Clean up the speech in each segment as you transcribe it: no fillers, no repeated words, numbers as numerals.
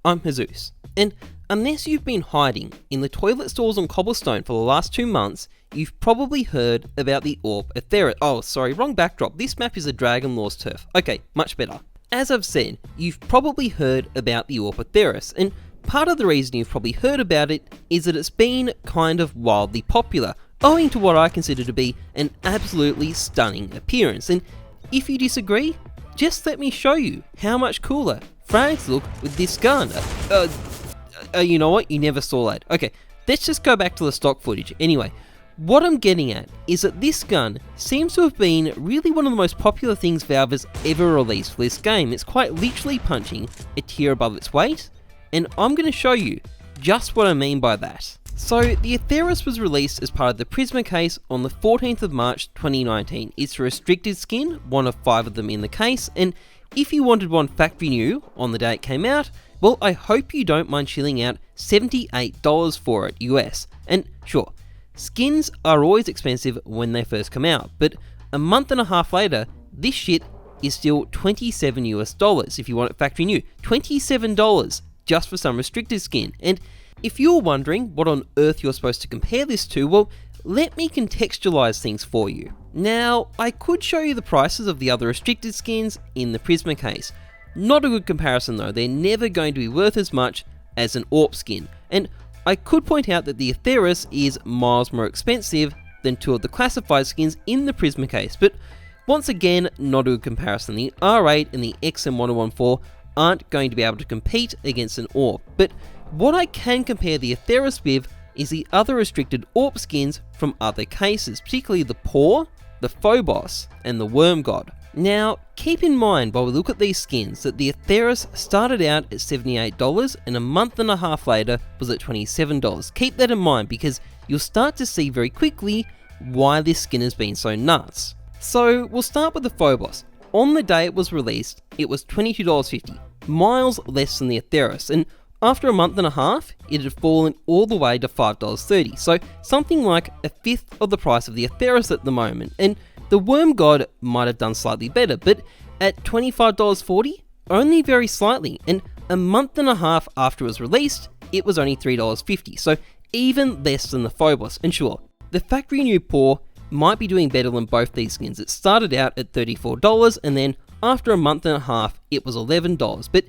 I'm Heyzeus, and unless you've been hiding in the toilet stalls on Cobblestone for the last 2 months, you've probably heard about the AWP Atheris. Oh, sorry, wrong backdrop. This map is a Dragon Law's turf. Okay, much better. As I've said, you've probably heard about the AWP Atheris, and part of the reason you've probably heard about it is that it's been kind of wildly popular, owing to what I consider to be an absolutely stunning appearance. And if you disagree, just let me show you how much cooler frags look with this gun. You know what? You never saw that. Okay, let's just go back to the stock footage. Anyway, what I'm getting at is that this gun seems to have been really one of the most popular things Valve has ever released for this game. It's quite literally punching a tier above its weight, and I'm going to show you just what I mean by that. So, the Atheris was released as part of the Prisma case on the 14th of March 2019. It's a restricted skin, one of 5 of them in the case, and if you wanted one factory new on the day it came out, well, I hope you don't mind shilling out $78 for it US. And sure, skins are always expensive when they first come out, but a month and a half later, this shit is still $27 US if you want it factory new. $27 just for some restricted skin. And if you're wondering what on earth you're supposed to compare this to, well, let me contextualize things for you. Now, I could show you the prices of the other restricted skins in the Prisma case. Not a good comparison though, they're never going to be worth as much as an AWP skin. And I could point out that the Atheris is miles more expensive than 2 of the classified skins in the Prisma case, but once again, not a good comparison. The R8 and the XM1014 aren't going to be able to compete against an AWP, but what I can compare the Atheris with is the other restricted AWP skins from other cases, particularly the Paw, the Phobos, and the Worm God. Now, keep in mind while we look at these skins that the Atheris started out at $78 and a month and a half later was at $27. Keep that in mind because you'll start to see very quickly why this skin has been so nuts. So we'll start with the Phobos. On the day it was released, it was $22.50, miles less than the Atheris, and after a month and a half, it had fallen all the way to $5.30, so something like a fifth of the price of the Atheris at the moment. And the Worm God might have done slightly better, but at $25.40, only very slightly, and a month and a half after it was released, it was only $3.50, so even less than the Phobos. And sure, the factory new Paw might be doing better than both these skins. It started out at $34, and then after a month and a half, it was $11, but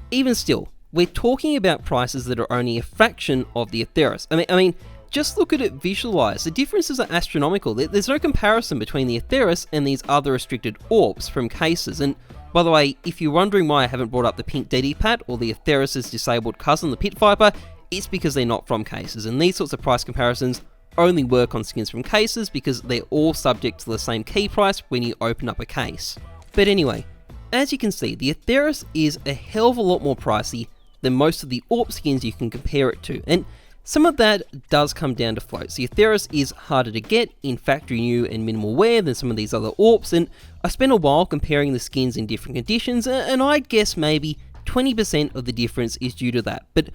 even still, we're talking about prices that are only a fraction of the Atheris. I mean, just look at it visualized. The differences are astronomical. There's no comparison between the Atheris and these other restricted AWPs from cases. And by the way, if you're wondering why I haven't brought up the pink DD-Pat or the Atheris' disabled cousin, the Pit Viper, it's because they're not from cases. And these sorts of price comparisons only work on skins from cases because they're all subject to the same key price when you open up a case. But anyway, as you can see, the Atheris is a hell of a lot more pricey than most of the AWP skins you can compare it to, and some of that does come down to floats. The Atheris is harder to get in factory new and minimal wear than some of these other AWPs, and I spent a while comparing the skins in different conditions, and I'd guess maybe 20% of the difference is due to that, but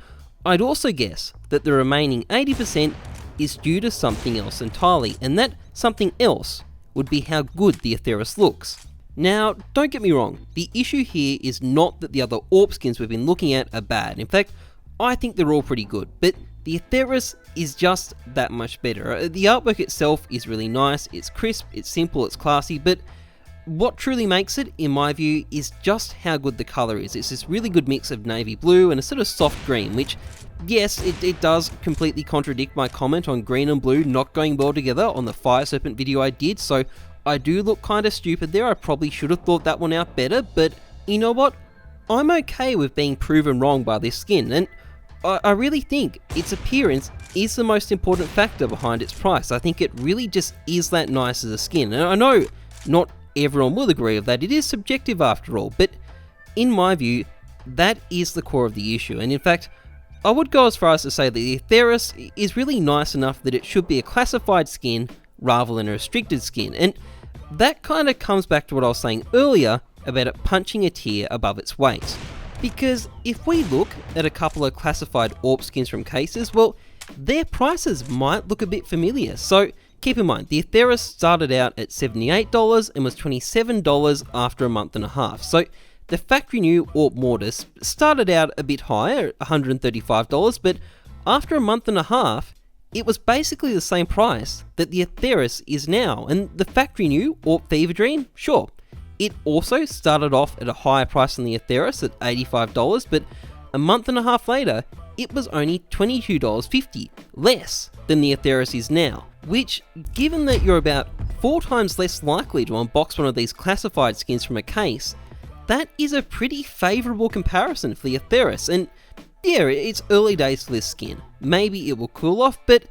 I'd also guess that the remaining 80% is due to something else entirely, and that something else would be how good the Atheris looks. Now, don't get me wrong, the issue here is not that the other AWP skins we've been looking at are bad. In fact, I think they're all pretty good, but the Atheris is just that much better. The artwork itself is really nice, it's crisp, it's simple, it's classy, but what truly makes it, in my view, is just how good the colour is. It's this really good mix of navy blue and a sort of soft green, which, yes, it does completely contradict my comment on green and blue not going well together on the Fire Serpent video I did, so I do look kind of stupid there. I probably should have thought that one out better, but you know what? I'm okay with being proven wrong by this skin, and I really think its appearance is the most important factor behind its price. I think it really just is that nice as a skin, and I know not everyone will agree with that. It is subjective after all, but in my view, that is the core of the issue, and in fact, I would go as far as to say that the Atheris is really nice enough that it should be a classified skin rather than a restricted skin, and that kind of comes back to what I was saying earlier about it punching a tier above its weight. Because if we look at a couple of classified AWP skins from cases, well, their prices might look a bit familiar. So keep in mind, the Atheris started out at $78 and was $27 after a month and a half. So The factory new AWP Mortis started out a bit higher at $135, but after a month and a half, it was basically the same price that the Atheris is now, and the factory new AWP Fever Dream, sure, it also started off at a higher price than the Atheris at $85, but a month and a half later, it was only $22.50, less than the Atheris is now, which, given that you're about 4 times less likely to unbox one of these classified skins from a case, that is a pretty favourable comparison for the Atheris. And yeah, it's early days for this skin. Maybe it will cool off, but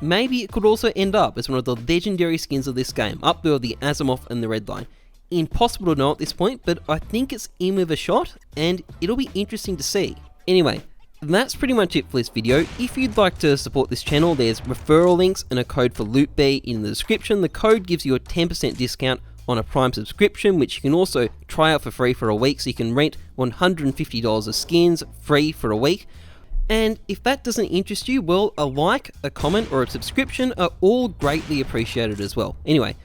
maybe it could also end up as one of the legendary skins of this game, up there with the Asimov and the Redline. Impossible to know at this point, but I think it's in with a shot, and it'll be interesting to see. Anyway, that's pretty much it for this video. If you'd like to support this channel, there's referral links and a code for LootBee in the description. The code gives you a 10% discount on a Prime subscription, which you can also try out for free for a week, so you can rent $150 of skins free for a week. And if that doesn't interest you, well, a like, a comment, or a subscription are all greatly appreciated as well. Anyway,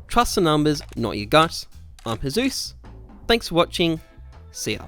trust the numbers, not your gut. I'm Heyzeus. Thanks for watching. See ya.